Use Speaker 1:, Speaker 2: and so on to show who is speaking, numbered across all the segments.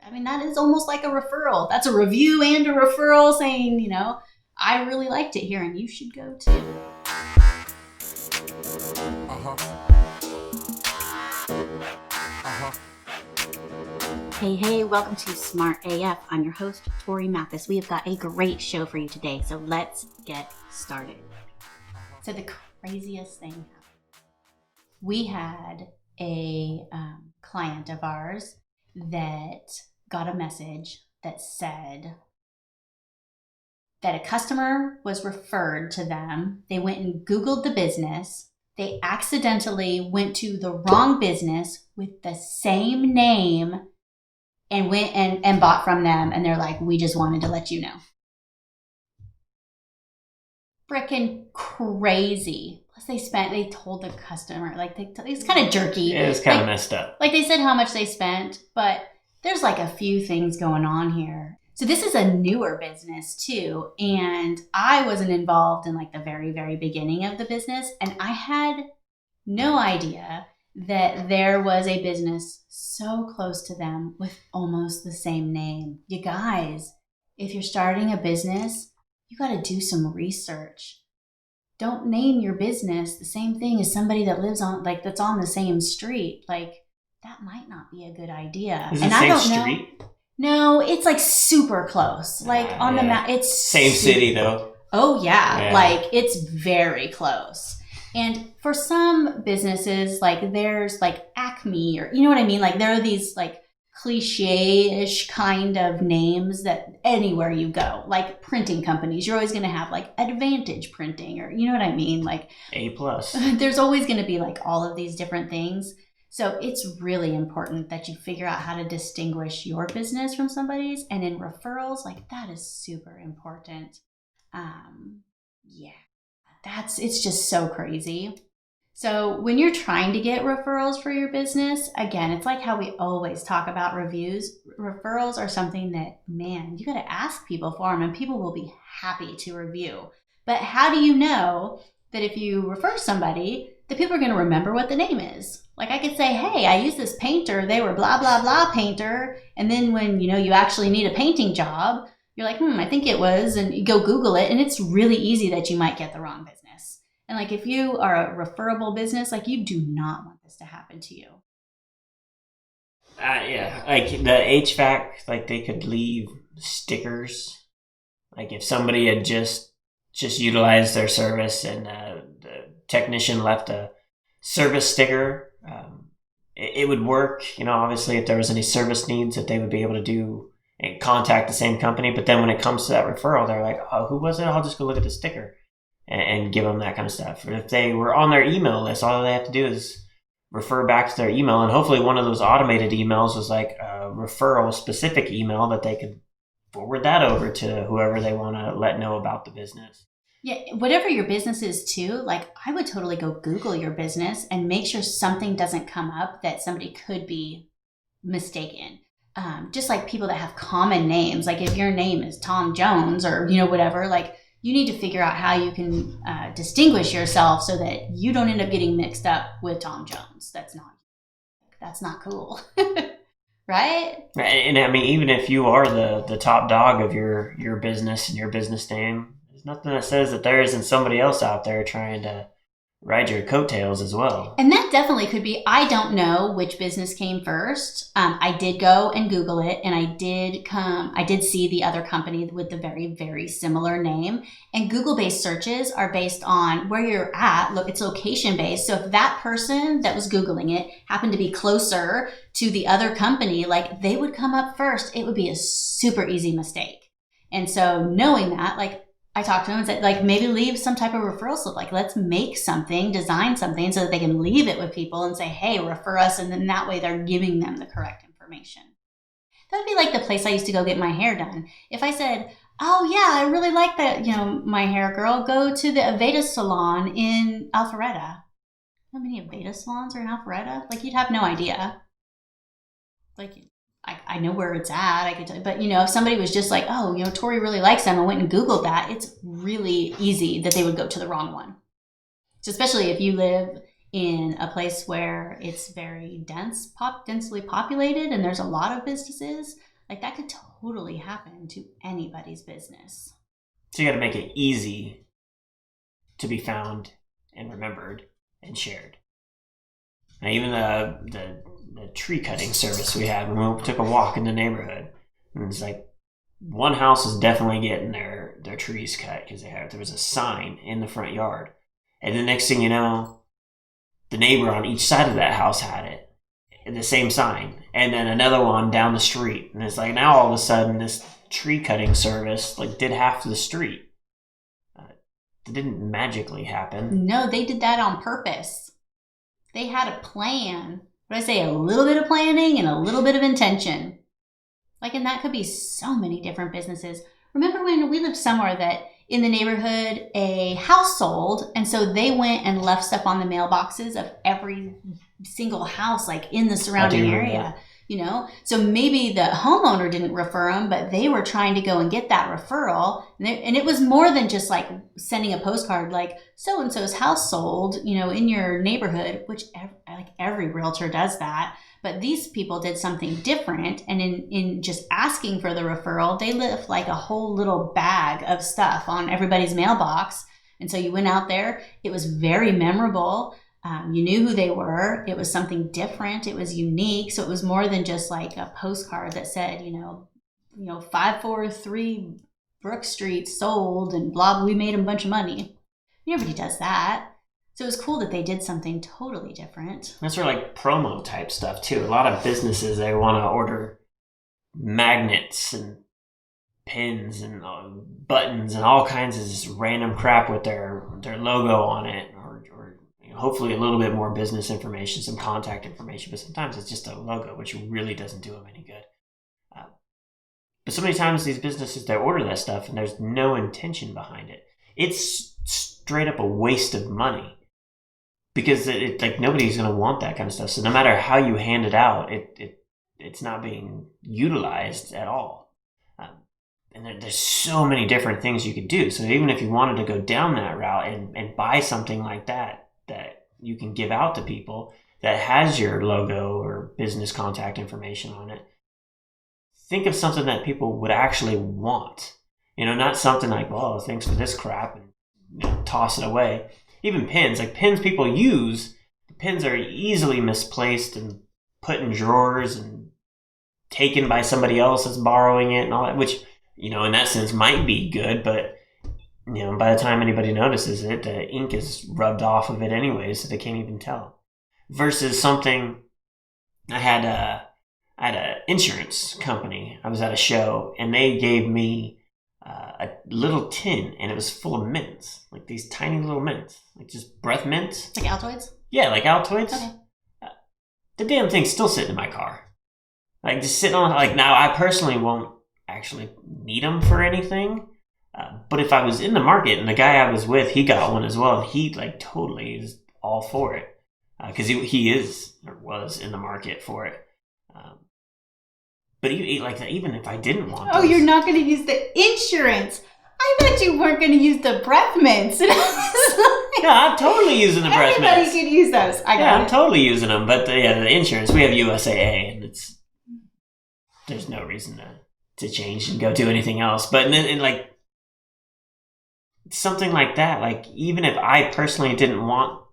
Speaker 1: I mean, that is almost like a referral. That's a review and a referral saying, you know, I really liked it here and you should go too. Hey, welcome to Smart AF. I'm your host, Torie Mathis. We have got a great show for you today, so let's get started. So the craziest thing happened. We had a client of ours that got a message that said that a customer was referred to them. They went and Googled the business. They accidentally went to the wrong business with the same name and went and bought from them. And they're like, we just wanted to let you know. Frickin' crazy. Plus they told the customer, like it's kind of jerky.
Speaker 2: Yeah, it's kind of messed up.
Speaker 1: Like they said how much they spent, but there's like a few things going on here. So this is a newer business too. And I wasn't involved in like the very, very beginning of the business. And I had no idea that there was a business so close to them with almost the same name. You guys, if you're starting a business, you got to do some research. Don't name your business the same thing as somebody that lives on, like, that's on the same street. Like, that might not be a good idea.
Speaker 2: Is it the same street?
Speaker 1: No, it's like super close. Like on the map, it's
Speaker 2: same city though.
Speaker 1: Oh yeah, like it's very close. And for some businesses, like there's like Acme, or you know what I mean? Like there are these like cliche-ish kind of names that anywhere you go, like printing companies, you're always going to have like Advantage Printing, or you know what I mean? Like
Speaker 2: A+.
Speaker 1: There's always going to be like all of these different things. So it's really important that you figure out how to distinguish your business from somebody's. And in referrals, like that is super important. It's just so crazy. So when you're trying to get referrals for your business, again, it's like how we always talk about reviews. Referrals are something that, man, you got to ask people for them and people will be happy to review. But how do you know that if you refer somebody, that people are going to remember what the name is? Like I could say, hey, I use this painter. They were blah, blah, blah painter. And then when, you actually need a painting job, you're like, I think it was, and you go Google it. And it's really easy that you might get the wrong business. And like, if you are a referable business, like you do not want this to happen to you.
Speaker 2: Like the HVAC, like they could leave stickers. Like if somebody had just utilized their service and the technician left a service sticker, it would work. Obviously if there was any service needs that they would be able to do and contact the same company. But then when it comes to that referral, they're like, oh, who was it? I'll just go look at the sticker and give them that kind of stuff. Or if they were on their email list, all they have to do is refer back to their email. And hopefully one of those automated emails was like a referral specific email that they could forward that over to whoever they want to let know about the business.
Speaker 1: Yeah, whatever your business is too, like I would totally go Google your business and make sure something doesn't come up that somebody could be mistaken. Just like people that have common names, like if your name is Tom Jones or, whatever, like you need to figure out how you can distinguish yourself so that you don't end up getting mixed up with Tom Jones. That's not cool. Right?
Speaker 2: And I mean, even if you are the top dog of your business and your business name, there's nothing that says that there isn't somebody else out there trying to ride your coattails as well.
Speaker 1: And that definitely could be. I don't know which business came first. I did go and Google it, and I did see the other company with the very, very similar name. And Google-based searches are based on where you're at. Look, it's location-based. So if that person that was Googling it happened to be closer to the other company, like they would come up first. It would be a super easy mistake. And so knowing that, like, I talked to them and said, like, maybe leave some type of referral slip. Like, let's make something, design something so that they can leave it with people and say, hey, refer us. And then that way they're giving them the correct information. That would be like the place I used to go get my hair done. If I said, oh, yeah, I really like that, my hair girl, go to the Aveda salon in Alpharetta. How many Aveda salons are in Alpharetta? Like, you'd have no idea. Like, I know where it's at, I could tell you, but if somebody was just like, oh, Torie really likes them, and went and Googled that, it's really easy that they would go to the wrong one. So especially if you live in a place where it's very densely populated and there's a lot of businesses, Like that could totally happen to anybody's business.
Speaker 2: So you got to make it easy to be found and remembered and shared. Now, even the tree cutting service we had when we took a walk in the neighborhood, and it's like one house is definitely getting their trees cut because there was a sign in the front yard, and the next thing you know, the neighbor on each side of that house had it, the same sign, and then another one down the street, and it's like now all of a sudden this tree cutting service like did half the street. It didn't magically happen.
Speaker 1: No, they did that on purpose. They had a plan. What I say, a little bit of planning and a little bit of intention. Like, and that could be so many different businesses. Remember when we lived somewhere that in the neighborhood a house sold, and so they went and left stuff on the mailboxes of every single house, like in the surrounding area. You know, so maybe the homeowner didn't refer them, but they were trying to go and get that referral. And it was more than just like sending a postcard, like so-and-so's house sold, you know, in your neighborhood, which like every realtor does that. But these people did something different. And in just asking for the referral, they left like a whole little bag of stuff on everybody's mailbox. And so you went out there. It was very memorable. You knew who they were. It was something different. It was unique. So it was more than just like a postcard that said, 543 Brook Street sold and blah, we made a bunch of money. Nobody does that. So it was cool that they did something totally different.
Speaker 2: That's sort of like promo type stuff too. A lot of businesses, they want to order magnets and pins and buttons and all kinds of just random crap with their logo on it, or hopefully a little bit more business information, some contact information, but sometimes it's just a logo, which really doesn't do them any good. But so many times these businesses, they order that stuff and there's no intention behind it. It's straight up a waste of money because it like nobody's going to want that kind of stuff. So no matter how you hand it out, it's not being utilized at all. And there's so many different things you could do. So even if you wanted to go down that route and buy something like that you can give out to people that has your logo or business contact information on it, think of something that people would actually want. Not something like, well, thanks for this crap, and toss it away. Even pins, like pins people use, the pins are easily misplaced and put in drawers and taken by somebody else that's borrowing it and all that, which, in that sense might be good, but by the time anybody notices it, the ink is rubbed off of it anyway, so they can't even tell. Versus something, I had an insurance company. I was at a show, and they gave me a little tin, and it was full of mints, like these tiny little mints, like just breath mints.
Speaker 1: Like Altoids?
Speaker 2: Yeah, like Altoids.
Speaker 1: Okay.
Speaker 2: The damn thing's still sitting in my car. Like, just sitting on, like, now I personally won't actually need them for anything. But if I was in the market and the guy I was with, he got one as well, and he like totally is all for it because he is or was in the market for it. But even if I didn't want,
Speaker 1: those, you're not going to use the insurance. I thought you weren't going to use the breath mints.
Speaker 2: Yeah, I'm totally using the breath mints.
Speaker 1: Everybody can use those.
Speaker 2: I'm totally using them. But the insurance, we have USAA, and there's no reason to change and go do anything else. But and like. Something like that, like even if I personally didn't want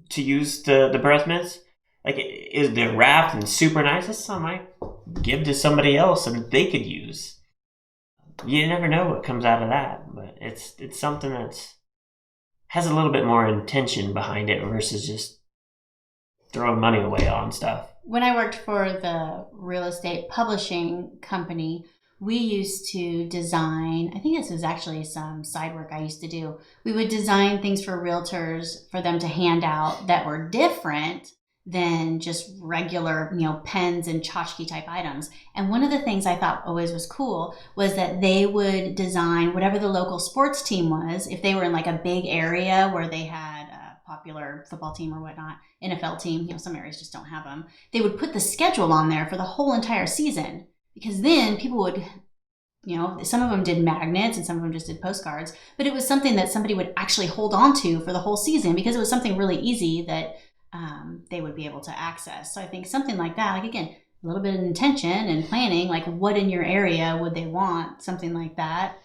Speaker 2: to use the breath mints, like they're wrapped and super nice, that's something I give to somebody else and they could use. You never know what comes out of that, but it's something that's has a little bit more intention behind it versus just throwing money away on stuff.
Speaker 1: When I worked for the real estate publishing company, we used to design, I think this was actually some side work I used to do. We would design things for realtors for them to hand out that were different than just regular, pens and tchotchke type items. And one of the things I thought always was cool was that they would design whatever the local sports team was. If they were in like a big area where they had a popular football team or whatnot, NFL team, some areas just don't have them. They would put the schedule on there for the whole entire season. Because then people would, some of them did magnets and some of them just did postcards, but it was something that somebody would actually hold on to for the whole season because it was something really easy that they would be able to access. So I think something like that, like again, a little bit of intention and planning, like what in your area would they want, something like that,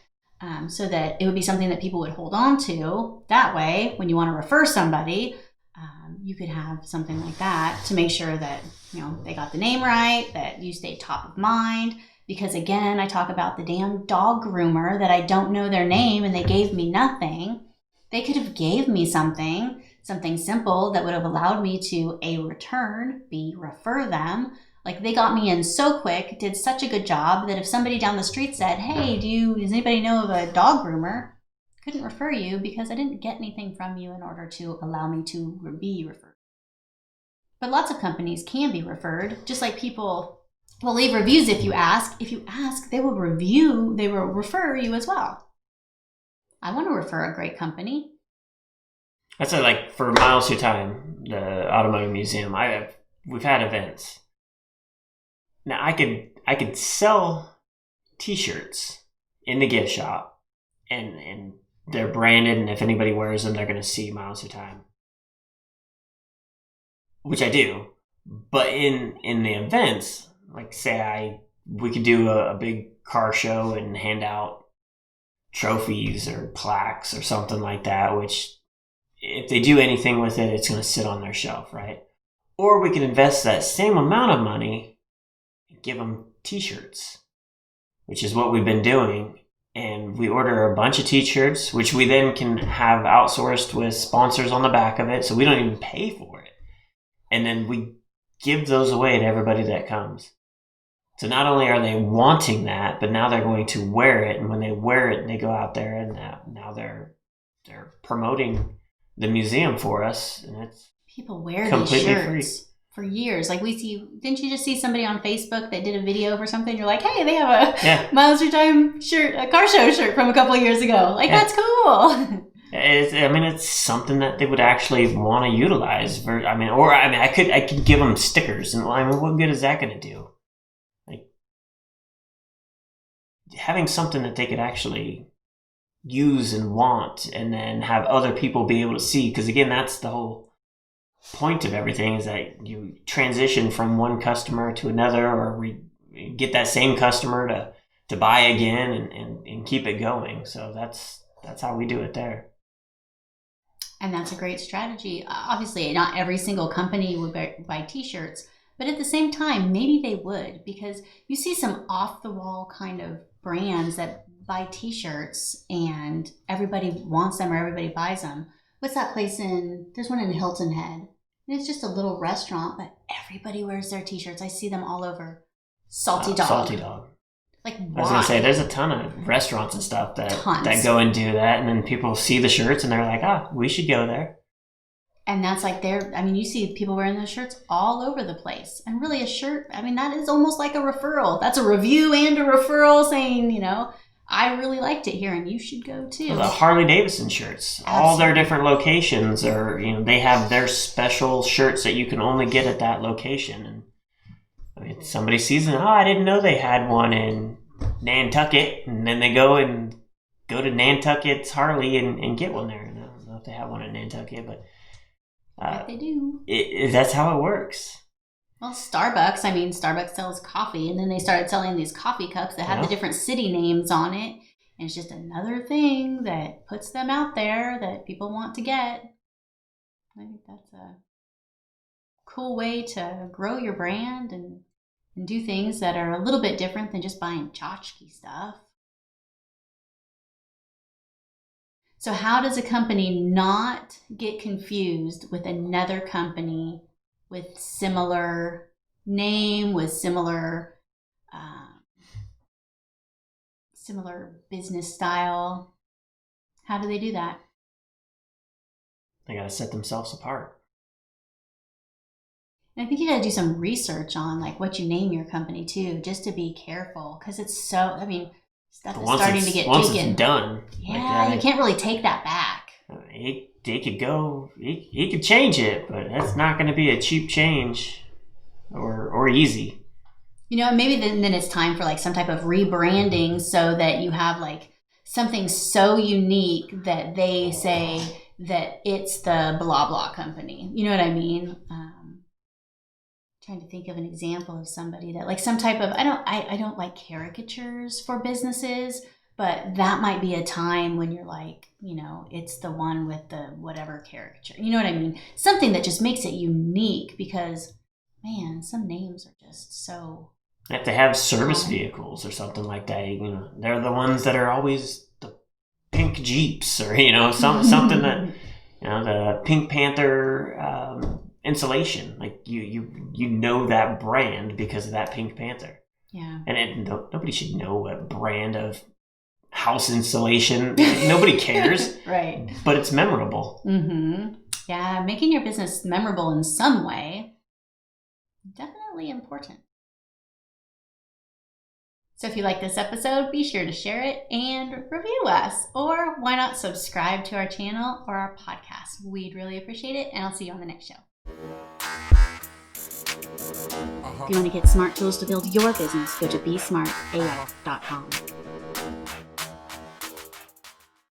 Speaker 1: so that it would be something that people would hold on to. That way, when you want to refer somebody, you could have something like that to make sure that, they got the name right, that you stay top of mind. Because again, I talk about the damn dog groomer that I don't know their name and they gave me nothing. They could have gave me something simple that would have allowed me to A, return, B, refer them. Like they got me in so quick, did such a good job that if somebody down the street said, hey, does anybody know of a dog groomer? Couldn't refer you because I didn't get anything from you in order to allow me to be referred. But lots of companies can be referred, just like people will leave reviews if you ask. If you ask, they will refer you as well. I want to refer a great company.
Speaker 2: That's like for Miles Through Time, the automotive museum. We've had events. Now I could sell T-shirts in the gift shop, and they're branded, and if anybody wears them, they're going to see Miles Through Time, which I do. But in the events, like say we could do a big car show and hand out trophies or plaques or something like that, which if they do anything with it, it's going to sit on their shelf, right? Or we could invest that same amount of money and give them T-shirts, which is what we've been doing. And we order a bunch of T-shirts, which we then can have outsourced with sponsors on the back of it, so we don't even pay for it. And then we give those away to everybody that comes. So not only are they wanting that, but now they're going to wear it. And when they wear it, they go out there and now they're promoting the museum for us. And it's
Speaker 1: people wear these shirts for years. Like didn't you just see somebody on Facebook that did a video for something? You're like, hey, they have a Miles Through Time shirt, a car show shirt from a couple of years ago. Like, that's cool.
Speaker 2: It's something that they would actually want to utilize. I could give them stickers, and what good is that going to do? Like having something that they could actually use and want, and then have other people be able to see. Because again, that's the whole point of everything, is that you transition from one customer to another, or we get that same customer to buy again and keep it going. So that's how we do it there.
Speaker 1: And that's a great strategy. Obviously, not every single company would buy T-shirts, but at the same time, maybe they would, because you see some off-the-wall kind of brands that buy T-shirts and everybody wants them or everybody buys them. What's that place there's one in Hilton Head. And it's just a little restaurant, but everybody wears their T-shirts. I see them all over. Salty Dog.
Speaker 2: Salty Dog.
Speaker 1: Like, why?
Speaker 2: I was going to say, there's a ton of restaurants and stuff that go and do that, and then people see the shirts and they're like, we should go there.
Speaker 1: And that's like you see people wearing those shirts all over the place. And really a shirt, that is almost like a referral. That's a review and a referral saying, I really liked it here and you should go too.
Speaker 2: Well, the Harley Davidson shirts, absolutely. All their different locations are, they have their special shirts that you can only get at that location. And somebody sees it, I didn't know they had one in Nantucket, and then they go to Nantucket's Harley and get one there. I don't know if they have one in Nantucket, but
Speaker 1: they do.
Speaker 2: That's how it works.
Speaker 1: Well, Starbucks sells coffee, and then they started selling these coffee cups that have the different city names on it, and it's just another thing that puts them out there that people want to get. I think that's a cool way to grow your brand and do things that are a little bit different than just buying tchotchke stuff. So how does a company not get confused with another company with similar name, with similar business style? How do they do that?
Speaker 2: They got to set themselves apart.
Speaker 1: And I think you got to do some research on like what you name your company too, just to be careful, because it's so. Stuff is starting to get
Speaker 2: once
Speaker 1: taken.
Speaker 2: It's done.
Speaker 1: Yeah, you can't really take that back.
Speaker 2: They could go. He could change it, but that's not going to be a cheap change, or easy.
Speaker 1: Maybe then it's time for like some type of rebranding, so that you have like something so unique that they say that it's the blah blah company. You know what I mean? trying to think of an example of somebody that like some type of, I don't like caricatures for businesses, but that might be a time when you're like, it's the one with the whatever caricature. You know what I mean? Something that just makes it unique because, man, some names are just so.
Speaker 2: You have to have service vehicles or something like that. They're the ones that are always the pink Jeeps or, something that, the Pink Panther insulation. Like you know that brand because of that Pink Panther.
Speaker 1: Yeah.
Speaker 2: And nobody should know a brand of house insulation. Nobody cares.
Speaker 1: Right.
Speaker 2: But it's memorable.
Speaker 1: Mm-hmm. Yeah, making your business memorable in some way, definitely important. So if you like this episode, be sure to share it and review us. Or why not subscribe to our channel or our podcast? We'd really appreciate it, and I'll see you on the next show. If you want to get smart tools to build your business, go to besmartaf.com.